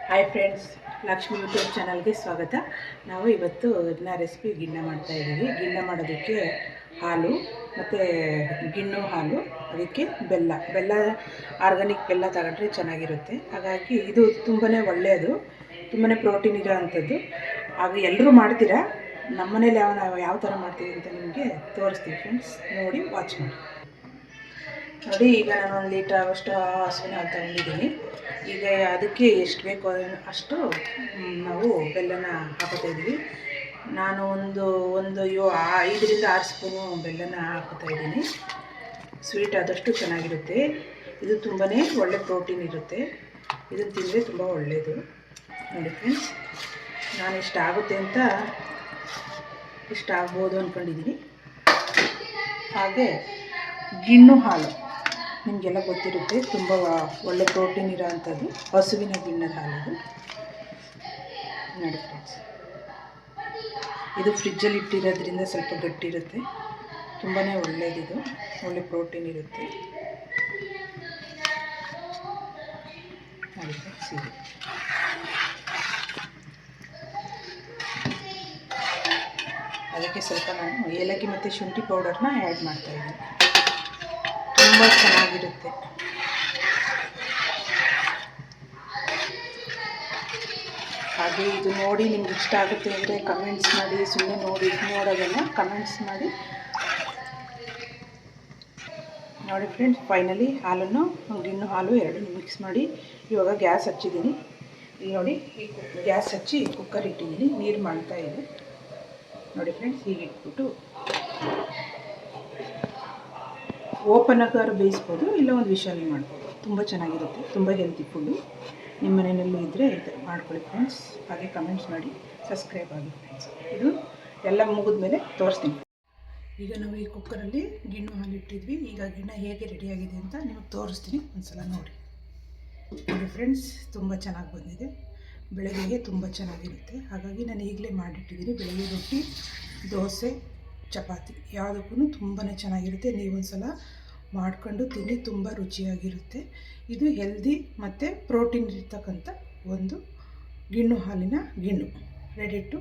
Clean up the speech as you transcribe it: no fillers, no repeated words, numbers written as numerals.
Hi friends, Lakshmi YouTube ಚಾನಲ್ಗೆ ಸ್ವಾಗತ. ನಾವು ಇವತ್ತು ಇದನ್ನ ರೆಸಿಪಿ ಗಿಣ್ಣ ಮಾಡ್ತಾಯಿದ್ದೀವಿ. ಗಿಣ್ಣ ಮಾಡೋದಕ್ಕೆ ಹಾಲು ಮತ್ತು ಗಿಣ್ಣು ಹಾಲು, ಅದಕ್ಕೆ ಬೆಲ್ಲ ಆರ್ಗಾನಿಕ್ ಬೆಲ್ಲ ತಗೊಂಡ್ರೆ ಚೆನ್ನಾಗಿರುತ್ತೆ. ಹಾಗಾಗಿ ಇದು ತುಂಬಾ ಒಳ್ಳೆಯದು, ತುಂಬಾ ಪ್ರೋಟೀನ್ ಇರೋ ಅಂಥದ್ದು. ಆಗ ಎಲ್ಲರೂ ಮಾಡ್ತೀರಾ. ನಮ್ಮ ಮನೇಲಿ ನಾವು ಯಾವ ಥರ ಮಾಡ್ತೀವಿ ಅಂತ ನಿಮಗೆ ತೋರಿಸ್ತೀವಿ ಫ್ರೆಂಡ್ಸ್, ನೋಡಿ ವಾಚ್ ಮಾಡಿ. ನೋಡಿ, ಈಗ ನಾನು 1 ಲೀಟರ್ ಆಗೋಷ್ಟು ಹಸುವಿನ ಹಾಲು ತಗೊಂಡಿದ್ದೀನಿ. ಈಗ ಅದಕ್ಕೆ ಎಷ್ಟು ಬೇಕೋ ಅಷ್ಟು ನಾವು ಬೆಲ್ಲನ ಹಾಕೋತಾಯಿದ್ದೀವಿ. ನಾನು ಒಂದು 5ರಿಂದ 6 ಸ್ಪೂನು ಬೆಲ್ಲನ ಹಾಕೋತಾಯಿದ್ದೀನಿ. ಸ್ವೀಟ್ ಆದಷ್ಟು ಚೆನ್ನಾಗಿರುತ್ತೆ. ಇದು ತುಂಬಾ ಒಳ್ಳೆ ಪ್ರೋಟೀನ್ ಇರುತ್ತೆ. ಇದನ್ನು ತಿಂದರೆ ತುಂಬ ಒಳ್ಳೆಯದು. ನೋಡಿ ಫ್ರೆಂಡ್ಸ್, ನಾನು ಇಷ್ಟ ಆಗುತ್ತೆ ಅಂತ ಇಷ್ಟ ಆಗ್ಬೋದು ಅಂದ್ಕೊಂಡಿದ್ದೀನಿ. ಹಾಗೆ ಗಿಣ್ಣು ಹಾಲು ನಿಮಗೆಲ್ಲ ಗೊತ್ತಿರುತ್ತೆ, ತುಂಬ ಒಳ್ಳೆ ಪ್ರೋಟೀನ್ ಇರೋ ಅಂಥದ್ದು ಹಸುವಿನ ಗಿಣ್ಣದ ಹಾಲು. ನೋಡಿ ಫ್ರೆಂಡ್ಸ್, ಇದು ಫ್ರಿಜ್ಜಲ್ಲಿ ಇಟ್ಟಿರೋದ್ರಿಂದ ಸ್ವಲ್ಪ ಗಟ್ಟಿರುತ್ತೆ, ತುಂಬಾ ಒಳ್ಳೆಯದಿದು, ಒಳ್ಳೆ ಪ್ರೋಟೀನ್ ಇರುತ್ತೆ. ನೋಡಿ ಫ್ರೆಂಡ್ಸ್, ಇದು ಅದಕ್ಕೆ ಸ್ವಲ್ಪ ನಾನು ಏಲಕ್ಕಿ ಮತ್ತು ಶುಂಠಿ ಪೌಡರ್ನ ಆ್ಯಡ್ ಮಾಡ್ತಾಯಿದ್ದೀನಿ. ತುಂಬ ಚೆನ್ನಾಗಿರುತ್ತೆ. ಹಾಗೆ ಇದು ನೋಡಿ ನಿಮ್ಗೆ ಇಷ್ಟ ಆಗುತ್ತೆ ಅಂದರೆ ಕಮೆಂಟ್ಸ್ ಮಾಡಿ. ಸುಮ್ಮನೆ ನೋಡೋದನ್ನು ಕಮೆಂಟ್ಸ್ ಮಾಡಿ. ನೋಡಿ ಫ್ರೆಂಡ್ಸ್, ಫೈನಲಿ ಹಾಲನ್ನು ಗಿಣ್ಣು ಹಾಲು ಎರಡನ್ನೂ ಮಿಕ್ಸ್ ಮಾಡಿ ಇವಾಗ ಗ್ಯಾಸ್ ಹಚ್ಚಿದ್ದೀನಿ. ಇಲ್ಲಿ ನೋಡಿ, ಈ ಗ್ಯಾಸ್ ಹಚ್ಚಿ ಕುಕ್ಕರ್ ಇಟ್ಟಿದ್ದೀನಿ, ನೀರು ಮಾಡ್ತಾಯಿದೆ. ನೋಡಿ ಫ್ರೆಂಡ್ಸ್, ಹೀಗೆ ಇಟ್ಬಿಟ್ಟು ಓಪನ್ ಆಗಾರು ಬೇಯಿಸ್ಬೋದು, ಇಲ್ಲ ಒಂದು ವಿಷಲ್ ಮಾಡ್ಬೋದು. ತುಂಬ ಚೆನ್ನಾಗಿರುತ್ತೆ, ತುಂಬ ಹೆಲ್ತಿ ಫುಡ್ಡು. ನಿಮ್ಮ ಮನೆಯಲ್ಲೂ ಇದ್ದರೆ ಈ ಥರ ಮಾಡ್ಕೊಳ್ಳಿ ಫ್ರೆಂಡ್ಸ್. ಹಾಗೆ ಕಮೆಂಟ್ಸ್ ಮಾಡಿ, ಸಬ್ಸ್ಕ್ರೈಬ್ ಆಗಿ ಫ್ರೆಂಡ್ಸ್. ಇದು ಎಲ್ಲ ಮುಗಿದ ಮೇಲೆ ತೋರಿಸ್ತೀನಿ. ಈಗ ನಾವು ಈ ಕುಕ್ಕರಲ್ಲಿ ಗಿಣ್ಣು ಹಾಲು ಇಟ್ಟಿದ್ವಿ. ಈಗ ಗಿಣ್ಣ ಹೇಗೆ ರೆಡಿಯಾಗಿದೆ ಅಂತ ನಿಮಗೆ ತೋರಿಸ್ತೀನಿ, ಒಂದ್ಸಲ ನೋಡಿ. ನೋಡಿ ಫ್ರೆಂಡ್ಸ್, ತುಂಬ ಚೆನ್ನಾಗಿ ಬಂದಿದೆ. ಬೆಳಗ್ಗೆಗೆ ತುಂಬ ಚೆನ್ನಾಗಿರುತ್ತೆ. ಹಾಗಾಗಿ ನಾನು ಈಗಲೇ ಮಾಡಿಟ್ಟಿದ್ದೀನಿ. ಬೆಳಗ್ಗೆ ರೊಟ್ಟಿ, ದೋಸೆ, ಚಪಾತಿ ಯಾವುದಕ್ಕೂ ತುಂಬಾ ಚೆನ್ನಾಗಿರುತ್ತೆ. ನೀವೊಂದು ಸಲ ಮಾಡ್ಕೊಂಡು ತಿನ್ನಿ, ತುಂಬ ರುಚಿಯಾಗಿರುತ್ತೆ. ಇದು ಹೆಲ್ದಿ ಮತ್ತು ಪ್ರೋಟೀನ್ ಇರ್ತಕ್ಕಂಥ ಒಂದು ಗಿಣ್ಣು ಹಾಲಿನ ಗಿಣ್ಣು ರೆಡಿ ಟು